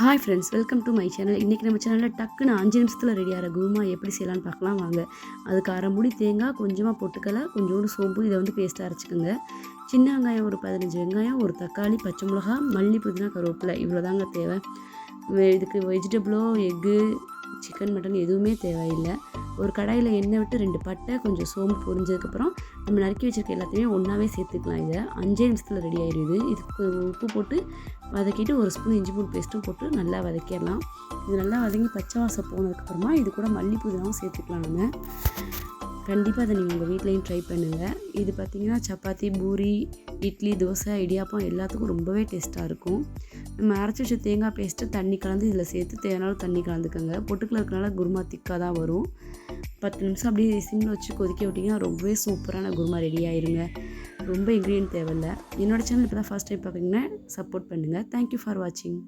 Hi friends, welcome to my channel. இன்றைக்கி நம்ம சேனலில் டக்குன்னு 5 நிமிஷத்தில் ரெடியாகிற குருமா எப்படி செய்யலான்னு பார்க்கலாம் வாங்க. அதுக்கு அரை மூடி தேங்காய், கொஞ்சமாக பொட்டுக்கடலை, கொஞ்சோண்டு சோம்பு, இதை வந்து பேஸ்ட்டாக அரைச்சிக்கோங்க. சின்ன வெங்காயம் ஒரு 15 வெங்காயம், ஒரு தக்காளி, பச்சை மிளகா, மல்லி, புதினா, கருவேப்பிலை, இவ்வளோ தாங்க தேவை. இதுக்கு வெஜிடபிளோ எக்கு சிக்கன் மட்டன் எதுவுமே தேவையில்லை. ஒரு கடாயில் எண்ணெய் விட்டு 2 பட்டை, கொஞ்சம் சோம்பு பொரிஞ்சதுக்கப்புறம் நம்ம நறுக்கி வச்சுருக்க எல்லாத்தையுமே ஒன்றாவே சேர்த்துக்கலாம். இதை 5 நிமிஷத்தில் ரெடி ஆயிடுது. இதுக்கு உப்பு போட்டு வதக்கிட்டு 1 ஸ்பூன் இஞ்சி பூண்டு பேஸ்ட்டும் போட்டு நல்லா வதக்கிடலாம். இது நல்லா வதங்கி பச்சை வாசம் போனதுக்கப்புறமா இது கூட மல்லி புதினாவும் சேர்த்துக்கலாம். நம்ம கண்டிப்பாக அதை நீங்கள் உங்கள் வீட்லேயும் ட்ரை பண்ணுங்கள். இது பார்த்திங்கன்னா சப்பாத்தி, பூரி, இட்லி, தோசை, இடியாப்பம் எல்லாத்துக்கும் ரொம்பவே டேஸ்ட்டாக இருக்கும். நம்ம அரைச்சி வச்ச தேங்காய் பேஸ்ட்டு தண்ணி கலந்து இதில் சேர்த்து தேவையான தண்ணி கலந்துக்கோங்க. பொட்டுக்கடலை இருக்கனால குருமா திக்காக தான் வரும். 10 நிமிஷம் அப்படியே சிம்மில் வச்சு கொதிக்க விட்டிங்கன்னா ரொம்பவே சூப்பரான குருமா ரெடி ஆயிருங்க. ரொம்ப இன்க்ரீடியன்ட் தேவையில்லை. என்னோடய சேனல் இப்போ தான் ஃபர்ஸ்ட் டைம் பார்க்குறீங்கன்னா சப்போர்ட் பண்ணுங்கள். தேங்க்யூ ஃபார் வாட்சிங்.